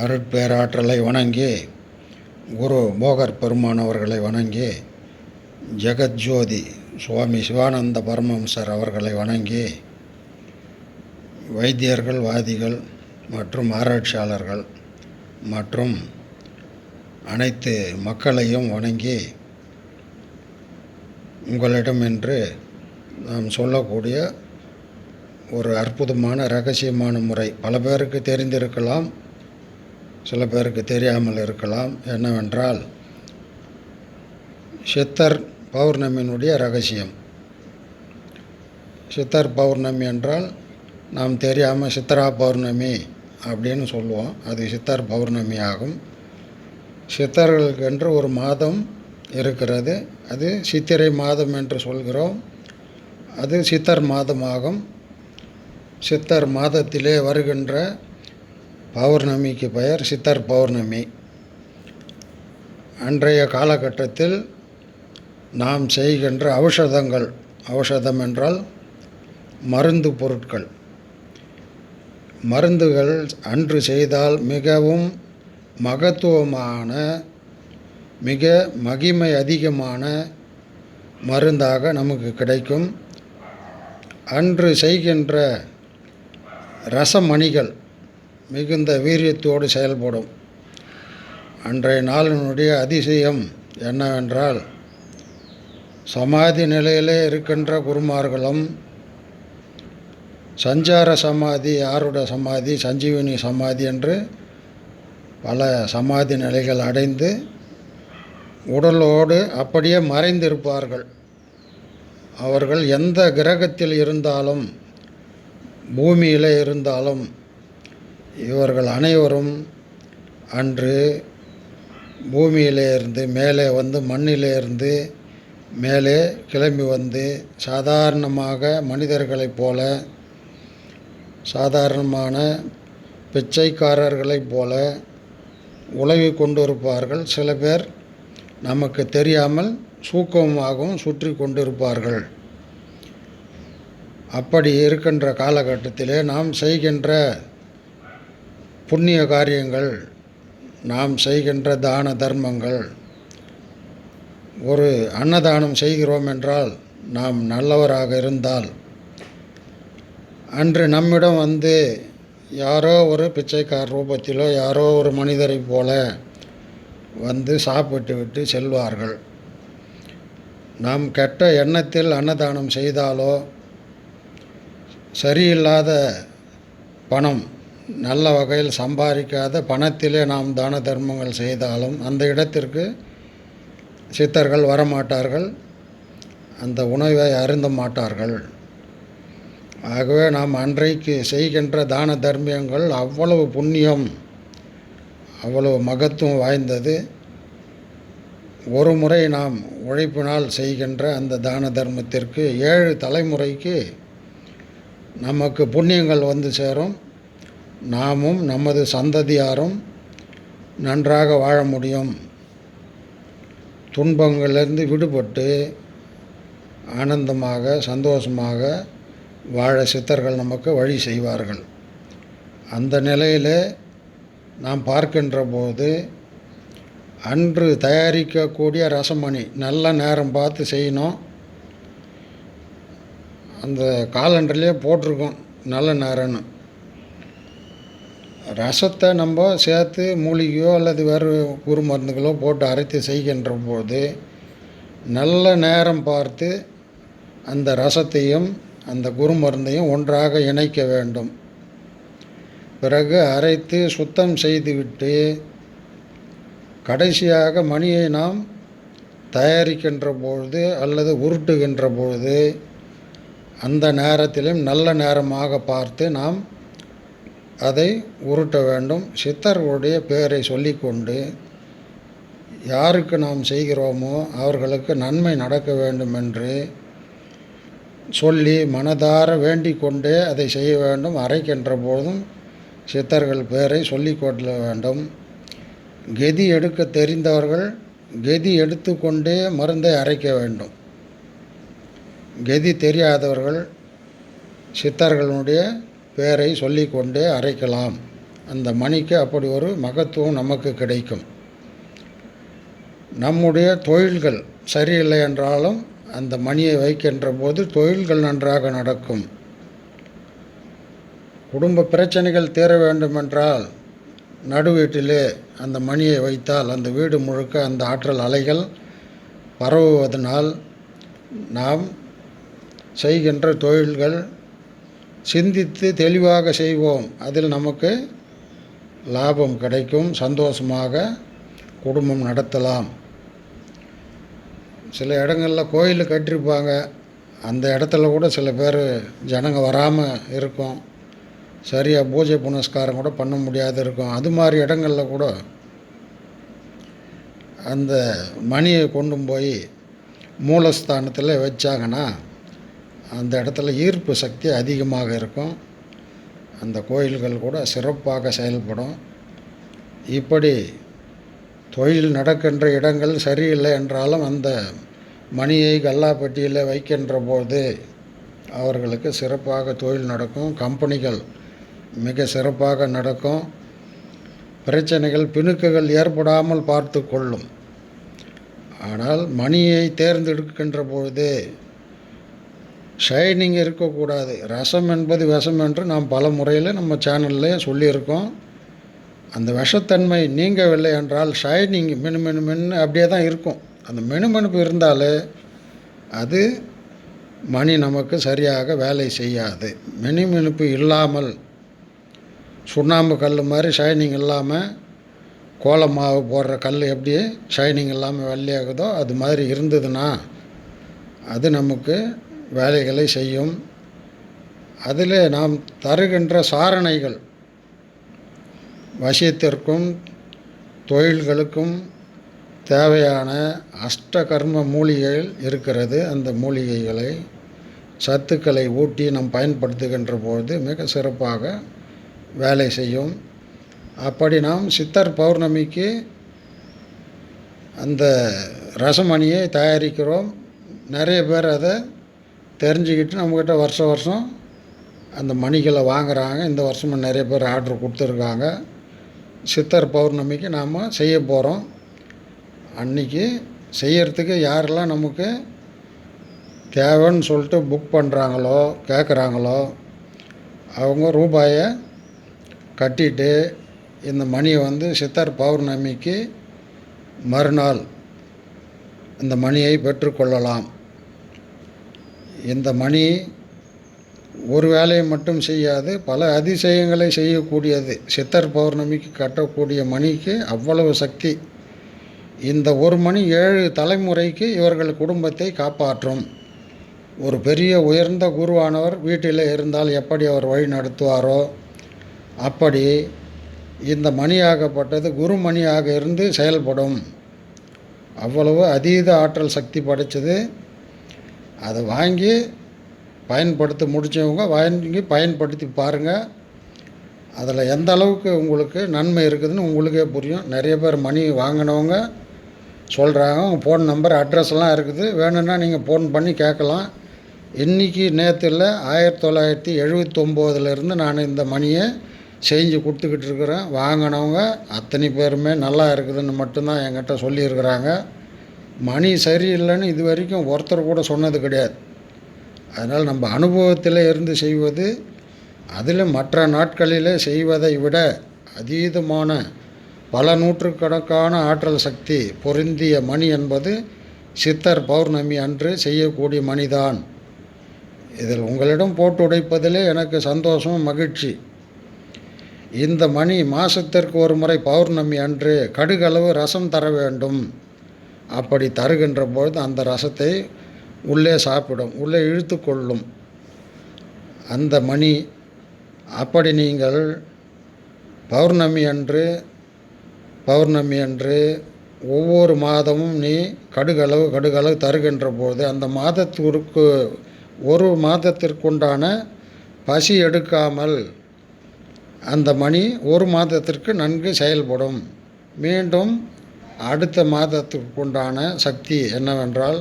அருட்பேராற்றலை வணங்கி, குரு போகர் பெருமான் அவர்களை வணங்கி, ஜெகஜோதி சுவாமி சிவானந்த பரமஹம்சர் அவர்களை வணங்கி, வைத்தியர்கள், வாதிகள் மற்றும் ஆராய்ச்சியாளர்கள் மற்றும் அனைத்து மக்களையும் வணங்கி, உங்களிடம் இன்று நாம் சொல்லக்கூடிய ஒரு அற்புதமான இரகசியமான முறை பல பேருக்கு தெரிந்திருக்கலாம், சில பேருக்கு தெரியாமல் இருக்கலாம். என்னவென்றால், சித்தர் பௌர்ணமியினுடைய ரகசியம். சித்தர் பௌர்ணமி என்றால் நாம் தெரியாமல் சித்ரா பௌர்ணமி அப்படின்னு சொல்லுவோம். அது சித்தர் பௌர்ணமி ஆகும். சித்தர்களுக்கென்று ஒரு மாதம் இருக்கிறது. அது சித்திரை மாதம் என்று சொல்கிறோம். அது சித்தர் மாதமாகும். சித்தர் மாதத்திலே வருகின்ற பௌர்ணமிக்கு பெயர் சித்தர் பௌர்ணமி. அன்றைய காலகட்டத்தில் நாம் செய்கின்ற ஔஷதங்கள், ஔஷதம் என்றால் மருந்து பொருட்கள், மருந்துகள் அன்று செய்தால் மிகவும் மகத்துவமான, மிக மகிமை அதிகமான மருந்தாக நமக்கு கிடைக்கும். அன்று செய்கின்ற ரசமணிகள் மிகுந்த வீரியத்தோடு செயல்படும். அன்றைய நாளினுடைய அதிசயம் என்னவென்றால், சமாதி நிலையிலே இருக்கின்ற குருமார்களும், சஞ்சார சமாதி, யாருட சமாதி, சஞ்சீவினி சமாதி என்று பல சமாதி நிலைகள் அடைந்து உடலோடு அப்படியே மறைந்திருப்பார்கள். அவர்கள் எந்த கிரகத்தில் இருந்தாலும், பூமியில் இருந்தாலும், இவர்கள் அனைவரும் அன்று பூமியிலே இருந்து மேலே வந்து, மண்ணிலே இருந்து மேலே கிளம்பி வந்து, சாதாரணமாக மனிதர்களைப் போல, சாதாரணமான பிச்சைக்காரர்களைப் போல உலவி கொண்டிருப்பார்கள். சில பேர் நமக்கு தெரியாமல் சூக்கமாகவும் சுற்றி கொண்டிருப்பார்கள். அப்படி இருக்கின்ற காலகட்டத்திலே நாம் செய்கின்ற புண்ணிய காரியங்கள், நாம் செய்கின்ற தான தர்மங்கள், ஒரு அன்னதானம் செய்கிறோம் என்றால், நாம் நல்லவராக இருந்தால், அன்று நம்மிடம் வந்து யாரோ ஒரு பிச்சைக்கார ரூபத்திலோ யாரோ ஒரு மனிதரை போல வந்து சாப்பிட்டு விட்டு செல்வார்கள். நாம் கெட்ட எண்ணத்தில் அன்னதானம் செய்தாலோ, சரியில்லாத பணம், நல்ல வகையில் சம்பாதிக்காத பணத்திலே நாம் தான தர்மங்கள் செய்தாலும் அந்த இடத்திற்கு சித்தர்கள் வரமாட்டார்கள், அந்த உணவை அருந்த மாட்டார்கள். ஆகவே நாம் அன்றைக்கு செய்கின்ற தான தர்மியங்கள் அவ்வளவு புண்ணியம், அவ்வளவு மகத்துவம் வாய்ந்தது. ஒரு முறை நாம் உழைப்பினால் செய்கின்ற அந்த தான தர்மத்திற்கு 7 தலைமுறைக்கு நமக்கு புண்ணியங்கள் வந்து சேரும். நாமும் நமது சந்ததியாரும் நன்றாக வாழ முடியும். துன்பங்களிலிருந்து விடுபட்டு ஆனந்தமாக, சந்தோஷமாக வாழ சித்தர்கள் நமக்கு வழி செய்வார்கள். அந்த நிலையிலே நாம் பார்க்கின்ற போது, அன்று தயாரிக்கக்கூடிய ரசமணி நல்ல நேரம் பார்த்து செய்யணும். அந்த காலண்டர்லேயே போட்டிருக்கோம் நல்ல நேரம்னு. ரசத்தை நம்ம சேர்த்து மூலிகையோ அல்லது வேறு குரு மருந்துகளோ போட்டு அரைத்து செய்கின்ற போது நல்ல நேரம் பார்த்து அந்த ரசத்தையும் அந்த குரு மருந்தையும் ஒன்றாக இணைக்க வேண்டும். பிறகு அரைத்து சுத்தம் செய்துவிட்டு கடைசியாக மணியை நாம் தயாரிக்கின்ற பொழுது அல்லது உருட்டுகின்ற பொழுது அந்த நேரத்திலும் நல்ல நேரமாக பார்த்து நாம் அதை உருட்ட வேண்டும். சித்தர்களுடைய பெயரை சொல்லிக்கொண்டு யாருக்கு நாம் செய்கிறோமோ அவர்களுக்கு நன்மை நடக்க வேண்டும் என்று சொல்லி மனதார வேண்டிக் கொண்டே அதை செய்ய வேண்டும். அரைக்கின்ற போதும் சித்தர்கள் பெயரை சொல்லிக்கொள்ள வேண்டும். கெதி எடுக்க தெரிந்தவர்கள் கெதி எடுத்துக்கொண்டே மருந்தை அரைக்க வேண்டும். கெதி தெரியாதவர்கள் சித்தர்களுடைய பெயரை சொல்லிக்கொண்டே அரைக்கலாம். அந்த மணிக்கு அப்படி ஒரு மகத்துவம் நமக்கு கிடைக்கும். நம்முடைய தொழில்கள் சரியில்லை என்றாலும் அந்த மணியை வைக்கின்ற போது தொழில்கள் நன்றாக நடக்கும். குடும்ப பிரச்சனைகள் தீர வேண்டுமென்றால் நடு வீட்டிலே அந்த மணியை வைத்தால் அந்த வீடு முழுக்க அந்த ஆற்றல் அலைகள் பரவுவதனால் நாம் செய்கின்ற தொழில்கள் சிந்தித்து தெளிவாக செய்வோம். அதில் நமக்கு லாபம் கிடைக்கும். சந்தோஷமாக குடும்பம் நடத்தலாம். சில இடங்களில் கோயில் கட்டியிருப்பாங்க. அந்த இடத்துல கூட சில பேர் ஜனங்க வராமல் இருக்கும். சரியாக பூஜை புனஸ்காரம் கூட பண்ண முடியாது இருக்கும். அது மாதிரி இடங்களில் கூட அந்த மணியை கொண்டு போய் மூலஸ்தானத்தில் வச்சாங்கன்னா அந்த இடத்துல ஈர்ப்பு சக்தி அதிகமாக இருக்கும். அந்த கோயில்கள் கூட சிறப்பாக செயல்படும். இப்படி தொழில் நடக்கின்ற இடங்கள் சரியில்லை என்றாலும் அந்த மணியை கல்லாப்பட்டியில் வைக்கின்ற போது அவர்களுக்கு சிறப்பாக தொழில் நடக்கும். கம்பெனிகள் மிக சிறப்பாக நடக்கும். பிரச்சனைகள் பிணுக்குகள் ஏற்படாமல் பார்த்து கொள்ளும். ஆனால் மணியை தேர்ந்தெடுக்கின்ற பொழுது ஷைனிங் இருக்கக்கூடாது. ரசம் என்பது விஷம் என்று நாம் பல முறையில் நம்ம சேனலில் சொல்லியிருக்கோம். அந்த விஷத்தன்மை நீங்கவில்லை என்றால் ஷைனிங் மினு அப்படியே தான் இருக்கும். அந்த மினுமினுப்பு இருந்தாலே அது மணி நமக்கு சரியாக வேலை செய்யாது. மினுமினுப்பு இல்லாமல் சுண்ணாம்பு கல் மாதிரி ஷைனிங் இல்லாமல் கோல மாவு போடுற கல் எப்படி ஷைனிங் இல்லாமல் வெள்ளையாகுதோ அது மாதிரி இருந்ததுன்னா அது நமக்கு வேலைகளை செய்யும். அதில் நாம் தருகின்ற சாரணைகள் வசியத்திற்கும் தொழில்களுக்கும் தேவையான அஷ்டகர்ம மூலிகைகள் இருக்கிறது. அந்த மூலிகைகளை சத்துக்களை ஊட்டி நாம் பயன்படுத்துகின்ற போது மிக சிறப்பாக வேலை செய்யும். அப்படி நாம் சித்தர் பௌர்ணமிக்கு அந்த ரசமணியை தயாரிக்கிறோம். நிறைய பேர் அதை தெரிஞ்சுக்கிட்டு நம்மக்கிட்ட வருஷம் அந்த மணிகளை வாங்குகிறாங்க. இந்த வருஷமும் நிறைய பேர் ஆர்டர் கொடுத்துருக்காங்க. சித்தர் பௌர்ணமிக்கு நாம் செய்ய போகிறோம். அன்றைக்கி செய்யறதுக்கு யாரெல்லாம் நமக்கு தேவைன்னு சொல்லிட்டு புக் பண்ணுறாங்களோ கேட்குறாங்களோ அவங்க ரூபாயை கட்டிட்டு இந்த மணியை சித்தர் பௌர்ணமிக்கு மறுநாள் இந்த மணியை பெற்றுக்கொள்ளலாம். இந்த மணி ஒரு வேலையை மட்டும் செய்யாது, பல அதிசயங்களை செய்யக்கூடியது. சித்தர் பௌர்ணமிக்கு கட்டக்கூடிய மணிக்கு அவ்வளவு சக்தி. இந்த ஒரு மணி 7 தலைமுறைக்கு இவர்கள் குடும்பத்தை காப்பாற்றும். ஒரு பெரிய உயர்ந்த குருவானவர் வீட்டில் இருந்தால் எப்படி அவர் வழி நடத்துவாரோ அப்படி இந்த மணியாகப்பட்டது குரு மணியாக இருந்து செயல்படும். அவ்வளவு அதீத ஆற்றல் சக்தி படைத்தது. அதை வாங்கி பயன்படுத்த முடித்தவங்க வாங்கி பயன்படுத்தி பாருங்கள். அதில் எந்த அளவுக்கு உங்களுக்கு நன்மை இருக்குதுன்னு உங்களுக்கே புரியும். நிறைய பேர் மணி வாங்கினவங்க சொல்கிறாங்க. உங்கள் ஃபோன் நம்பர் அட்ரஸ்லாம் இருக்குது, வேணும்னா நீங்கள் ஃபோன் பண்ணி கேட்கலாம். இன்றைக்கி நேற்றுல 1979 நான் இந்த மணியை செஞ்சு கொடுத்துக்கிட்டு இருக்கிறேன். வாங்கினவங்க அத்தனை பேருமே நல்லா இருக்குதுன்னு மட்டும்தான் என்கிட்ட சொல்லியிருக்கிறாங்க. மணி சரியில்லைன்னு இது வரைக்கும் ஒருத்தர் கூட சொன்னது கிடையாது. அதனால் நம்ம அனுபவத்தில் இருந்து செய்வது, அதில் மற்ற நாட்களில் செய்வதை விட அதீதமான பல நூற்றுக்கணக்கான ஆற்றல் சக்தி பொருந்திய மணி என்பது சித்தர் பௌர்ணமி அன்று செய்யக்கூடிய மணிதான். இதில் உங்களிடம் போட்டு உடைப்பதிலே எனக்கு சந்தோஷம், மகிழ்ச்சி. இந்த மணி மாதத்திற்கு ஒரு முறை பௌர்ணமி அன்று கடுகளவு ரசம் தர வேண்டும். அப்படி தருகின்ற பொழுது அந்த ரசத்தை உள்ளே சாப்பிடும், உள்ளே இழுத்து கொள்ளும் அந்த மணி. அப்படி நீங்கள் பௌர்ணமி அன்று ஒவ்வொரு மாதமும் நீ கடுகளவு தருகின்ற போது அந்த மாதத்திற்கு ஒரு மாதத்திற்குண்டான பசி எடுக்காமல் அந்த மணி ஒரு மாதத்திற்கு நன்கு செயல்படும். மீண்டும் அடுத்த மாதத்திற்குண்டான சக்தி என்னவென்றால்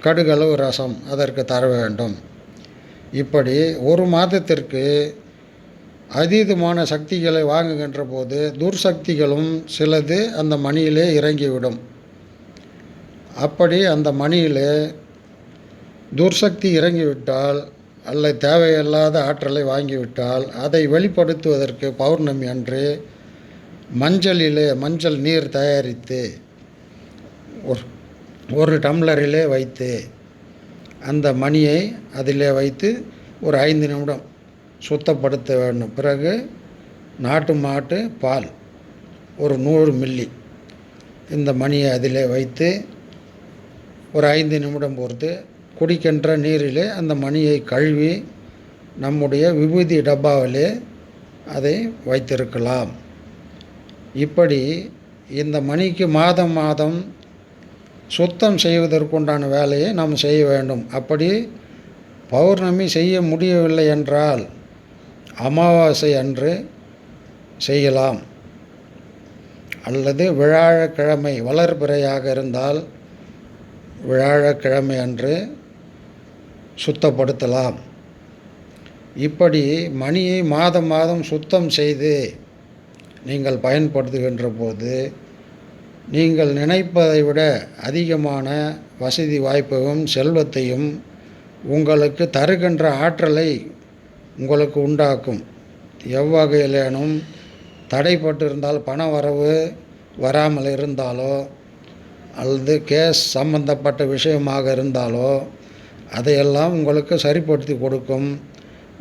கடுகளவு ரசம் அதற்கு தர வேண்டும். இப்படி ஒரு மாதத்திற்கு அதீதமான சக்திகளை வாங்குகின்ற போது துர்சக்திகளும் சிலது அந்த மணியிலே இறங்கிவிடும். அப்படி அந்த மணியிலே துர்சக்தி இறங்கிவிட்டால் அல்லது தேவையில்லாத ஆற்றலை வாங்கிவிட்டால் அதை வெளிப்படுத்துவதற்கு பௌர்ணமி அன்று மஞ்சள் நீர் தயாரித்து ஒரு டம்ளரிலே வைத்து அந்த மணியை அதிலே வைத்து ஒரு 5 நிமிடம் சுத்தப்படுத்த வேண்டும். பிறகு நாட்டு மாட்டு பால் ஒரு 100 மில்லி இந்த மணியை அதிலே வைத்து ஒரு 5 நிமிடம் பொறுத்து குடிக்கின்ற நீரிலே அந்த மணியை கழுவி நம்முடைய விபூதி டப்பாவிலே அதை வைத்திருக்கலாம். இப்படி இந்த மணிக்கு மாதம் மாதம் சுத்தம் செய்வதற்குண்டான வேலையை நாம் செய்ய வேண்டும். அப்படி பௌர்ணமி செய்ய முடியவில்லை என்றால் அமாவாசை அன்று செய்யலாம். அல்லது வியாழக்கிழமை வளர்பிறையாக இருந்தால் வியாழக்கிழமை அன்று சுத்தப்படுத்தலாம். இப்படி மணியை மாதம் மாதம் சுத்தம் செய்து நீங்கள் பயன்படுத்துகின்ற போது நீங்கள் நினைப்பதை விட அதிகமான வசதி வாய்ப்பையும் செல்வத்தையும் உங்களுக்கு தருகின்ற ஆற்றலை உங்களுக்கு உண்டாக்கும். எவ்வகையிலேனும் தடைப்பட்டு இருந்தால் பண வரவு வராமல் இருந்தாலோ அல்லது கேஸ் சம்பந்தப்பட்ட விஷயமாக இருந்தாலோ அதையெல்லாம் உங்களுக்கு சரிப்படுத்தி கொடுக்கும்.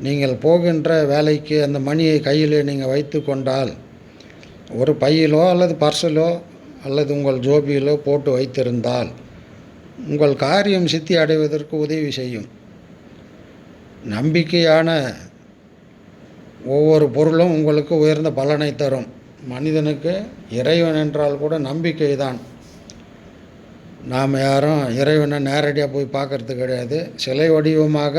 நீங்கள் போகின்ற வேலைக்கு அந்த மணியை கையிலே நீங்கள் வைத்து கொண்டால் ஒரு பையிலோ அல்லது பர்ஸிலோ அல்லது உங்கள் ஜோபியிலோ போட்டு வைத்திருந்தால் உங்கள் காரியம் சித்தி அடைவதற்கு உதவி செய்யும். நம்பிக்கையான ஒவ்வொரு பொருளும் உங்களுக்கு உயர்ந்த பலனை தரும். மனிதனுக்கு இறைவன் என்றால் கூட நம்பிக்கை தான். நாம் யாரும் இறைவனை நேரடியாக போய் பார்க்கறது கிடையாது. சிலை வடிவமாக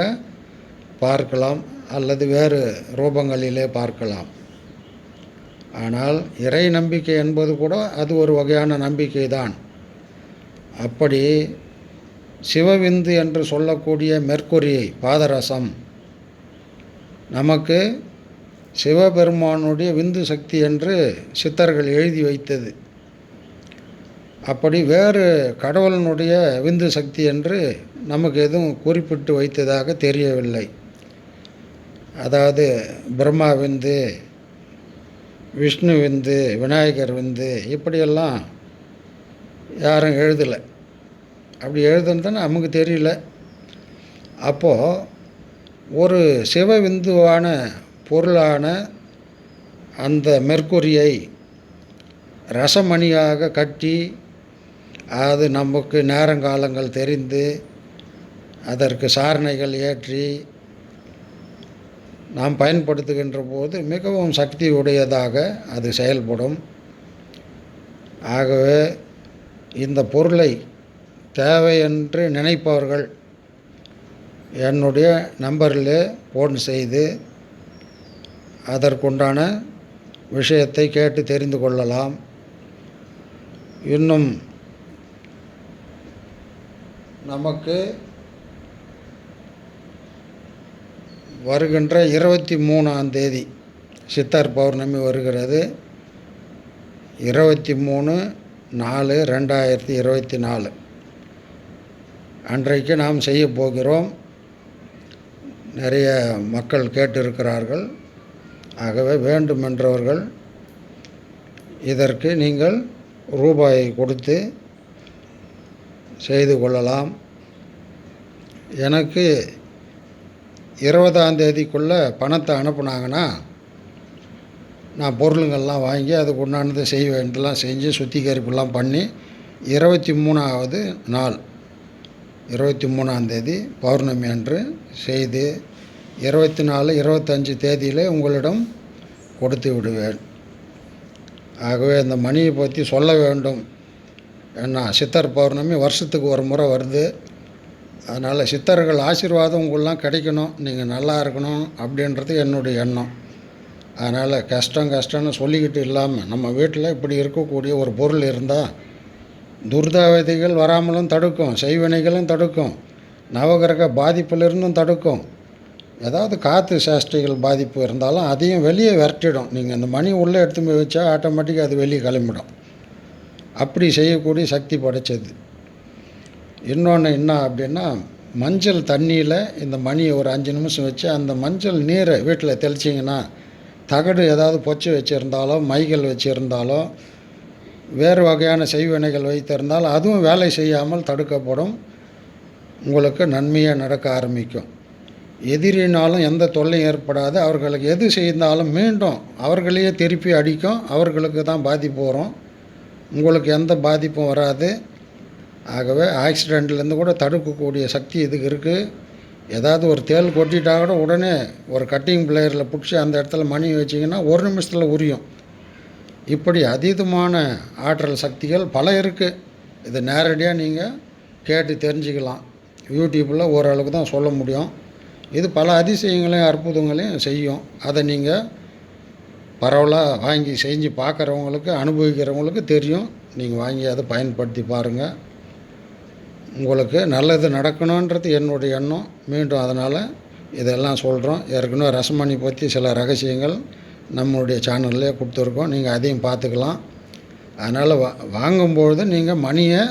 பார்க்கலாம் அல்லது வேறு ரூபங்களிலே பார்க்கலாம். ஆனால் இறை நம்பிக்கை என்பது கூட அது ஒரு வகையான நம்பிக்கை தான். அப்படி சிவவிந்து என்று சொல்லக்கூடிய மெர்க்குரி பாதரசம் நமக்கு சிவபெருமானுடைய விந்து சக்தி என்று சித்தர்கள் எழுதி வைத்தது. அப்படி வேறு கடவுளினுடைய விந்து சக்தி என்று நமக்கு எதுவும் குறிப்பிட்டு வைத்ததாக தெரியவில்லை. அதாவது பிரம்மா விந்து, விஷ்ணு விந்து, விநாயகர் விந்து இப்படியெல்லாம் யாரும் எழுதலை. அப்படி எழுதுனதுன்னு நமக்கு தெரியல. அப்போது ஒரு சிவவிந்துவான பொருளான அந்த மெர்க்குரியை ரசமணியாக கட்டி அது நமக்கு நேரங்காலங்கள் தெரிந்து அதற்கு சாரணைகள் ஏற்றி நாம் பயன்படுத்துகின்ற போது மிகவும் சக்தி உடையதாக அது செயல்படும். ஆகவே இந்த பொருளை தேவை என்று நினைப்பவர்கள் என்னுடைய நம்பரில் ஃபோன் செய்து அதற்குண்டான விஷயத்தை கேட்டு தெரிந்து கொள்ளலாம். இன்னும் நமக்கு வருகின்ற 23ஆம் தேதி சித்தர் பௌர்ணமி வருகிறது. 23/4/2024 அன்றைக்கு நாம் செய்ய போகிறோம். நிறைய மக்கள் கேட்டிருக்கிறார்கள். ஆகவே வேண்டுமென்றவர்கள் இதற்கு நீங்கள் ரூபாயை கொடுத்து செய்து கொள்ளலாம். எனக்கு 20ஆம் தேதிக்குள்ளே பணத்தை அனுப்புனாங்கன்னா நான் பொருளுங்கள்லாம் வாங்கி அதுக்கு உண்டானதை செய்ய வேண்டியதெல்லாம் செஞ்சு சுத்திகரிப்புலாம் பண்ணி 23ஆவது நாள் 23ஆம் தேதி பௌர்ணமி அன்று செய்து 24, 25 தேதியில் உங்களிடம் கொடுத்து விடுவேன். ஆகவே இந்த மணியை பற்றி சொல்ல வேண்டும். ஏன்னா சித்தர் பௌர்ணமி வருஷத்துக்கு ஒரு முறை வருது. அதனால் சித்தர்கள் ஆசீர்வாதம் உங்களெலாம் கிடைக்கணும், நீங்கள் நல்லா இருக்கணும் அப்படின்றது என்னுடைய எண்ணம். அதனால் கஷ்டம்னு சொல்லிக்கிட்டு இல்லாமல் நம்ம வீட்டில் இப்படி இருக்கக்கூடிய ஒரு பொருள் இருந்தால் துர்தாவதிகள் வராமலும் தடுக்கும், செய்வினைகளும் தடுக்கும், நவகிரக பாதிப்பிலிருந்தும் தடுக்கும். ஏதாவது காற்று சேஷ்டைகள் பாதிப்பு இருந்தாலும் அதையும் வெளியே விரட்டிடும். நீங்கள் அந்த மணி உள்ளே எடுத்து போய் வச்சா ஆட்டோமேட்டிக்காக அது வெளியே கிளம்பிடும். அப்படி செய்யக்கூடிய சக்தி படைச்சது. இன்னொன்று என்ன அப்படின்னா, மஞ்சள் தண்ணியில் இந்த மணியை ஒரு 5 நிமிஷம் வச்சு அந்த மஞ்சள் நீரை வீட்டில் தெளிச்சிங்கன்னா, தகடு ஏதாவது பொச்சு வச்சுருந்தாலோ மைகள் வச்சுருந்தாலோ வேறு வகையான செய்வினைகள் வைத்திருந்தால் அதுவும் வேலை செய்யாமல் தடுக்கப்படும். உங்களுக்கு நன்மையாக நடக்க ஆரம்பிக்கும். எதிரினாலும் எந்த தொல்லையும் ஏற்படாது. அவர்களுக்கு எது செய்தாலும் மீண்டும் அவர்களையே திருப்பி அடிக்கும். அவர்களுக்கு தான் பாதிப்பு வரும். உங்களுக்கு எந்த பாதிப்பும் வராது. ஆகவே ஆக்சிடெண்ட்லேருந்து கூட தடுக்கக்கூடிய சக்தி இதுக்கு இருக்குது. ஏதாவது ஒரு தேள் கொட்டிட்டா கூட உடனே ஒரு கட்டிங் பிளேயரில் பிடிச்சி அந்த இடத்துல மணி வச்சிங்கன்னா 1 நிமிஷத்தில் உரியும். இப்படி அதீதமான ஆற்றல் சக்திகள் பல இருக்குது. இதை நேரடியாக நீங்கள் கேட்டு தெரிஞ்சுக்கலாம். யூடியூப்பில் ஓரளவுக்கு தான் சொல்ல முடியும். இது பல அதிசயங்களையும் அற்புதங்களையும் செய்யும். அதை நீங்கள் பரவலாக வாங்கி செஞ்சு பார்க்குறவங்களுக்கு, அனுபவிக்கிறவங்களுக்கு தெரியும். நீங்கள் வாங்கி அதை பயன்படுத்தி பாருங்கள். உங்களுக்கு நல்லது நடக்கணுன்றது என்னுடைய எண்ணம். மீண்டும் அதனால் இதெல்லாம் சொல்கிறோம். ஏற்கனவே ரசமணி பற்றி சில ரகசியங்கள் நம்மளுடைய சேனல்லே கொடுத்துருக்கோம். நீங்கள் அதையும் பார்த்துக்கலாம். அதனால் வாங்கும்பொழுது நீங்கள் மணியை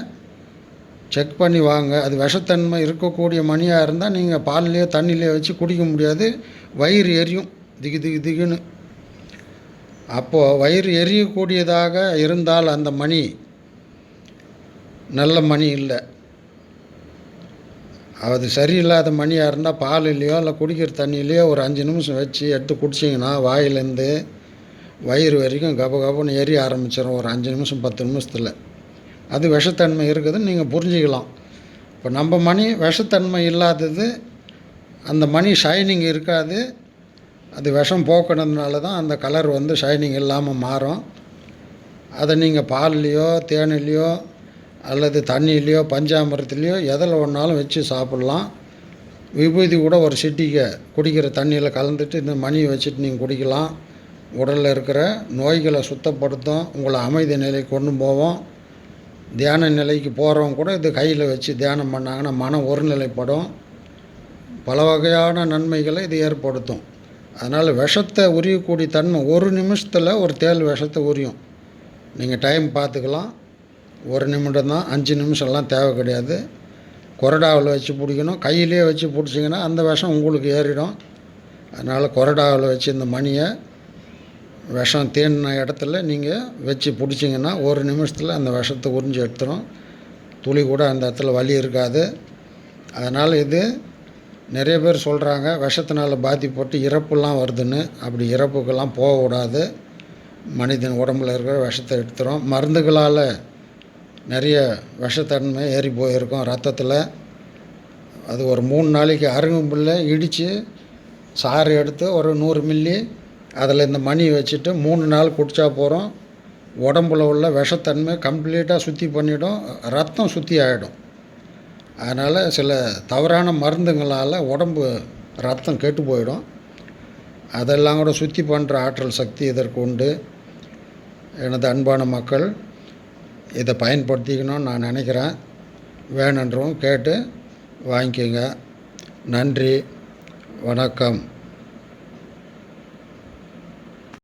செக் பண்ணி வாங்க. அது விஷத்தன்மை இருக்கக்கூடிய மணியாக இருந்தால் நீங்கள் பால்லையோ தண்ணியிலையோ வச்சு குடிக்க முடியாது. வயிறு எரியும் திகு திகு திகுன்னு. அப்போது வயிறு எரியக்கூடியதாக இருந்தால் அந்த மணி நல்ல மணி இல்லை. அது சரியில்லாத மணியாக இருந்தால் பாலிலையோ இல்லை குடிக்கிற தண்ணியிலையோ ஒரு 5 நிமிஷம் வச்சு எடுத்து குடிச்சிங்கன்னா வாயிலேருந்து வயிறு வரைக்கும் கபன்னு எரிய ஆரம்பிச்சிடும். ஒரு 5 நிமிஷம் 10 நிமிஷத்தில் அது விஷத்தன்மை இருக்குதுன்னு நீங்கள் புரிஞ்சிக்கலாம். இப்போ நம்ம மணி விஷத்தன்மை இல்லாதது. அந்த மணி ஷைனிங் இருக்காது. அது விஷம் போக்குனதுனால தான் அந்த கலர் ஷைனிங் இல்லாமல் மாறும். அதை நீங்கள் பால்லையோ தேனிலையோ அல்லது தண்ணியிலையோ பஞ்சாமிரத்துலேயோ எதில் ஒன்றாலும் வச்சு சாப்பிட்லாம். விபூதி கூட ஒரு சிட்டிகை குடிக்கிற தண்ணியில் கலந்துட்டு இந்த மணியை வச்சுட்டு நீங்கள் குடிக்கலாம். உடலில் இருக்கிற நோய்களை சுத்தப்படுத்தும். உங்களை அமைதி நிலைக்கு கொண்டு போவோம். தியான நிலைக்கு போகிறவங்க கூட இது கையில் வச்சு தியானம் பண்ணாங்கன்னா மனம் ஒருநிலைப்படும். பல வகையான நன்மைகளை இது ஏற்படுத்தும். அதனால் விஷத்தை உரியக்கூடிய தன்மை 1 நிமிஷத்தில் ஒரு தேள் விஷத்தை உரியும். நீங்கள் டைம் பார்த்துக்கலாம். 1 நிமிடம் தான். 5 நிமிஷம்லாம் தேவை கிடையாது. கொரடாவில் வச்சு பிடிக்கணும். கையிலே வச்சு பிடிச்சிங்கன்னா அந்த விஷம் உங்களுக்கு ஏறிடும். அதனால் கொரடாவில் வச்சு இந்த மணியை விஷம் தேனின இடத்துல நீங்கள் வச்சு பிடிச்சிங்கன்னா 1 நிமிஷத்தில் அந்த விஷத்தை உறிஞ்சி எடுத்துடும். துளி கூட அந்த இடத்துல வலி இருக்காது. அதனால் இது நிறைய பேர் சொல்கிறாங்க விஷத்தினால் பாதிப்பட்டு இறப்புலாம் வருதுன்னு. அப்படி இறப்புக்கெல்லாம் போகக்கூடாது. மனிதன் உடம்பில் இருக்கிற விஷத்தை எடுத்துரும். மருந்துகளால் நிறைய விஷத்தன்மை ஏறி போயிருக்கும் ரத்தத்தில். அது ஒரு 3 நாளைக்கு அருகம்புல்லை இடித்து சாறு எடுத்து ஒரு 100 மில்லி அதில் இந்த மணி வச்சுட்டு 3 நாள் குடித்தா போகிறோம். உடம்புல உள்ள விஷத்தன்மை கம்ப்ளீட்டாக சுத்தி பண்ணிவிடும். ரத்தம் சுத்தி ஆகிடும். அதனால் சில தவறான மருந்துங்களால் உடம்பு ரத்தம் கெட்டு போயிடும். அதெல்லாம் கூட சுத்தி பண்ணுற ஆற்றல் சக்தி இதற்கு உண்டு. எனது அன்பான மக்கள் இதை பயன்படுத்திக்கணும்னு நான் நினைக்கிறேன். வேணுன்றவங்க கேட்டு வாங்கிக்கோங்க. நன்றி, வணக்கம்.